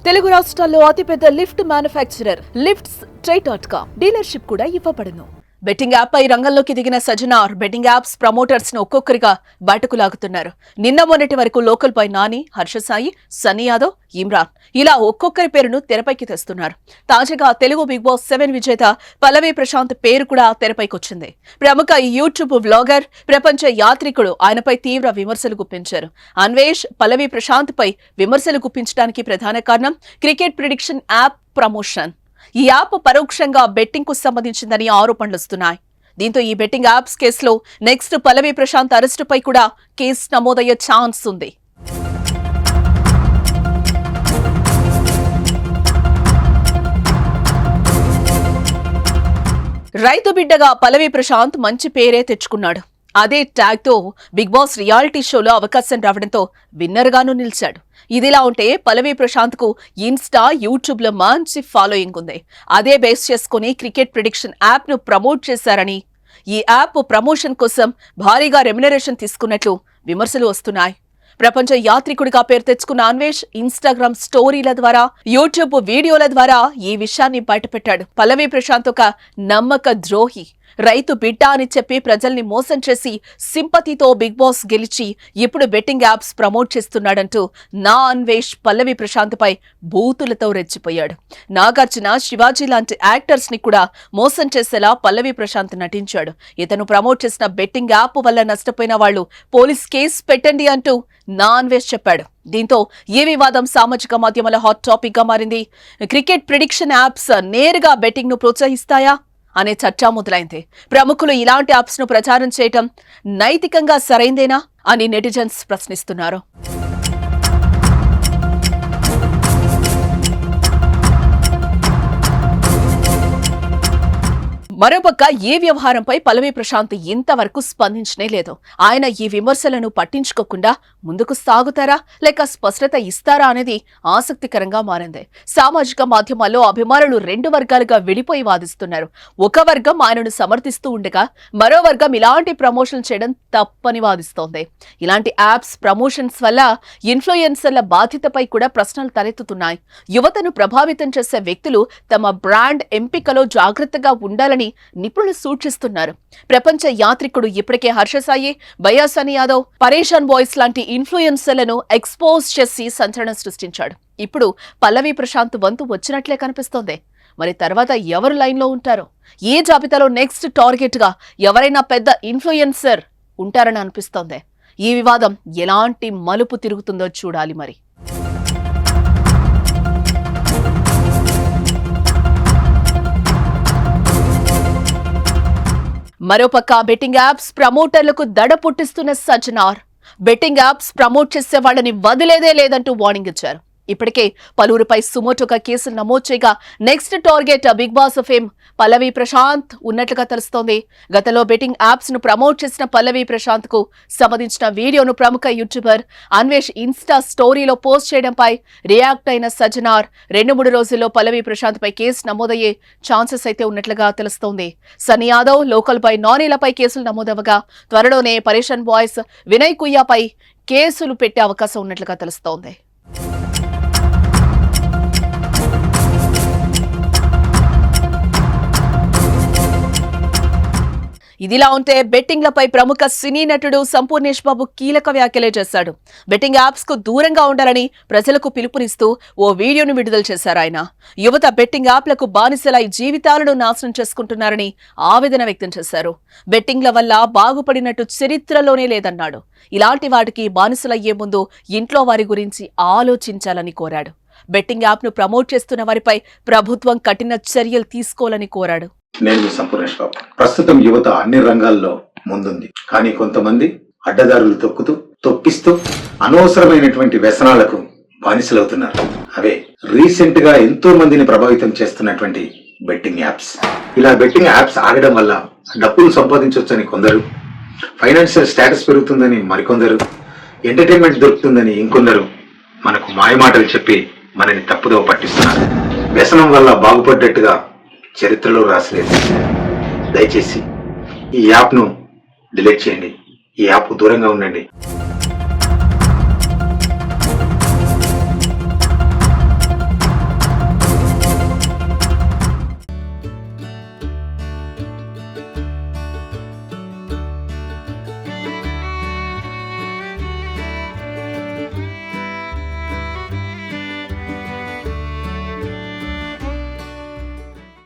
తెలుగు రాష్ట్రాల్లో అతిపెద్ద lift manufacturer lifts ట్రై.com dealership కూడా ఇవ్వబడును. బెట్టింగ్ యాప్ పై రంగంలోకి దిగిన సజ్జనార్ బెట్టింగ్ యాప్స్ ప్రమోటర్స్ ను ఒక్కొక్కరిగా బయటకు లాగుతున్నారు. నిన్న మొన్నటి వరకు లోకల్ పై నాని, హర్ష సాయి, సన్నీ యాదవ్, ఇమ్రాన్ ఇలా ఒక్కొక్కరి పేరును తెరపైకి తెస్తున్నారు. తాజాగా తెలుగు బిగ్ బాస్ 7 విజేత పల్లవి ప్రశాంత్ పేరు కూడా తెరపైకొచ్చింది. ప్రముఖ యూట్యూబ్ వ్లాగర్, ప్రపంచ యాత్రికుడు ఆయనపై తీవ్ర విమర్శలు గుప్పించారు. అన్వేష్ పల్లవి ప్రశాంత్ పై విమర్శలు గుప్పించడానికి ప్రధాన కారణం క్రికెట్ ప్రిడిక్షన్ యాప్ ప్రమోషన్. ఈ యాప్ పరోక్షంగా బెట్టింగ్ కు సంబంధించిందని ఆరోపణలు వస్తున్నాయి. దీంతో ఈ బెట్టింగ్ యాప్స్ కేసులో నెక్స్ట్ పల్లవి ప్రశాంత్ అరెస్టుపై కూడా కేసు నమోదయ్యే ఛాన్స్ ఉంది. రైతు బిడ్డగా పల్లవి ప్రశాంత్ మంచి పేరే తెచ్చుకున్నాడు. అదే ట్యాగ్ తో బిగ్ బాస్ రియాలిటీ షోలో అవకాశం రావడంతో విన్నర్ గాను నిలిచాడు. ఇదిలా ఉంటే పల్లవి ప్రశాంత్ కు ఇన్స్టా, యూట్యూబ్ లో మంచి ఫాలోయింగ్ ఉంది. అదే బేస్ చేసుకుని క్రికెట్ ప్రిడిక్షన్ యాప్ ను ప్రమోట్ చేశారని, ఈ యాప్ ప్రమోషన్ కోసం భారీగా రెమ్యునరేషన్ తీసుకున్నట్లు విమర్శలు వస్తున్నాయి. ప్రపంచ యాత్రికుడిగా పేరు తెచ్చుకున్న అన్వేష్ ఇన్స్టాగ్రామ్ స్టోరీల ద్వారా, యూట్యూబ్ వీడియోల ద్వారా ఈ విషయాన్ని బయటపెట్టాడు. పల్లవి ప్రశాంత్ ఒక నమ్మక ద్రోహి, రైతు బిడ్డ అని చెప్పి ప్రజల్ని మోసం చేసి సింపతితో బిగ్ బాస్ గెలిచి ఇప్పుడు బెట్టింగ్ యాప్స్ ప్రమోట్ చేస్తున్నాడంటూ నా అన్వేష్ పల్లవి ప్రశాంత్ పై బూతులతో రెచ్చిపోయాడు. నాగార్జున, శివాజీ లాంటి యాక్టర్స్ ని కూడా మోసం చేసేలా పల్లవి ప్రశాంత్ నటించాడు. ఇతను ప్రమోట్ చేసిన బెట్టింగ్ యాప్ వల్ల నష్టపోయిన వాళ్లు పోలీస్ కేసు పెట్టండి అంటూ నా అన్వేష్ చెప్పాడు. దీంతో ఈ వివాదం సామాజిక మాధ్యమాల హాట్ టాపిక్ గా మారింది. క్రికెట్ ప్రిడిక్షన్ యాప్స్ నేరుగా బెట్టింగ్ ను ప్రోత్సహిస్తాయా అనే చర్చ మొదలైంది. ప్రముఖులు ఇలాంటి యాప్స్ ను ప్రచారం చేయటం నైతికంగా సరైందేనా అని నెటిజన్స్ ప్రశ్నిస్తున్నారు. మరోపక్క ఈ వ్యవహారంపై పల్లవి ప్రశాంత్ ఇంతవరకు స్పందించనే లేదు. ఆయన ఈ విమర్శలను పట్టించుకోకుండా ముందుకు సాగుతారా లేక స్పష్టత ఇస్తారా అనేది ఆసక్తికరంగా మారింది. సామాజిక మాధ్యమాల్లో అభిమానులు 2 వర్గాలుగా విడిపోయి వాదిస్తున్నారు. ఒక వర్గం ఆయనను సమర్థిస్తూ ఉండగా మరో వర్గం ఇలాంటి ప్రమోషన్ చేయడం తప్పని వాదిస్తోంది. ఇలాంటి యాప్స్ ప్రమోషన్స్ వల్ల ఇన్ఫ్లుయెన్సర్ల బాధ్యతపై కూడా ప్రశ్నలు తలెత్తుతున్నాయి. యువతను ప్రభావితం చేసే వ్యక్తులు తమ బ్రాండ్ ఎంపికలో జాగ్రత్తగా ఉండాలని నిపుణులు సూచిస్తున్నారు. ప్రపంచ యాత్రికుడు ఇప్పటికే హర్ష సాయి, సన్నీ యాదవ్, పరేషాన్ బాయ్స్ లాంటి ఇన్ఫ్లుయెన్సర్లను ఎక్స్పోజ్ చేసి సంచలనం సృష్టించాడు. ఇప్పుడు పల్లవి ప్రశాంత్ వంతు వచ్చినట్లే కనిపిస్తోంది. మరి తర్వాత ఎవరు లైన్లో ఉంటారో, ఈ జాబితాలో నెక్స్ట్ టార్గెట్ గా ఎవరైనా పెద్ద ఇన్ఫ్లుయెన్సర్ ఉంటారని అనిపిస్తోంది. ఈ వివాదం ఎలాంటి మలుపు తిరుగుతుందో చూడాలి మరి. మరోపక్క బెట్టింగ్ యాప్స్ ప్రమోటర్లకు దడ పుట్టిస్తున్న సజ్జనార్ బెట్టింగ్ యాప్స్ ప్రమోట్ చేసే వాళ్ళని వదిలేదే లేదంటూ వార్నింగ్ ఇచ్చారు. ఇప్పటికే పలువురిపై సుమోటోగా కేసులు నమోదు చేయగా next target big boss fame Pallavi Prashanth ఉన్నట్లుగా తెలుస్తోంది. గతంలో బెట్టింగ్ యాప్స్ ను ప్రమోట్ చేసిన పల్లవి ప్రశాంత్ కు సంబంధించిన వీడియోను ప్రముఖ యూట్యూబర్ అన్వేష్ ఇన్స్టా స్టోరీలో పోస్ట్ చేయడంపై రియాక్ట్ అయిన సజ్జనార్ 2-3 రోజుల్లో పల్లవి ప్రశాంత్ పై కేసు నమోదయ్యే ఛాన్సెస్ అయితే ఉన్నట్లుగా తెలుస్తోంది. సన్నీ యాదవ్, లోకల్ పై నానీలపై కేసులు నమోదవగా త్వరలోనే పరేషాన్ బాయ్స్, వినయ్ కుయ్యాపై కేసులు పెట్టే అవకాశం ఉన్నట్లుగా తెలుస్తోంది. ఇదిలా ఉంటే బెట్టింగ్లపై ప్రముఖ సినీ నటుడు సంపూర్ణేష్ బాబు కీలక వ్యాఖ్యలే చేశాడు. బెట్టింగ్ యాప్స్ కు దూరంగా ఉండాలని ప్రజలకు పిలుపునిస్తూ ఓ వీడియోను విడుదల చేశారు ఆయన. యువత బెట్టింగ్ యాప్లకు బానిసలై జీవితాలను నాశనం చేసుకుంటున్నారని ఆవేదన వ్యక్తం చేశారు. బెట్టింగ్ల వల్ల బాగుపడినట్టు చరిత్రలోనే లేదన్నాడు. ఇలాంటి వాటికి బానిసలయ్యే ముందు ఇంట్లో వారి గురించి ఆలోచించాలని కోరాడు. బెట్టింగ్ యాప్ ను ప్రమోట్ చేస్తున్న వారిపై ప్రభుత్వం కఠిన చర్యలు తీసుకోవాలని కోరాడు. నేను సంపూర్ణేష్ బాబు. ప్రస్తుతం యువత అన్ని రంగాల్లో ముందుంది. కానీ కొంతమంది అడ్డదారులు తొక్కిస్తూ అనవసరమైనటువంటి వ్యసనాలకు బానిసలవుతున్నారు. అవే రీసెంట్ గా ఎంతో మందిని ప్రభావితం చేస్తున్నటువంటి బెట్టింగ్ యాప్స్. ఇలా బెట్టింగ్ యాప్స్ ఆగడం వల్ల డబ్బులు సంపాదించవచ్చని కొందరు, ఫైనాన్షియల్ స్టేటస్ పెరుగుతుందని మరికొందరు, ఎంటర్టైన్మెంట్ దొరుకుతుందని ఇంకొందరు మనకు మాయమాటలు చెప్పి మనని తప్పుదోవ పట్టిస్తున్నారు. వ్యసనం వల్ల బాగుపడ్డట్టుగా చరిత్రలో రాసలేదు. దయచేసి ఈ యాప్ను డిలీట్ చేయండి. ఈ యాప్ దూరంగా ఉండండి.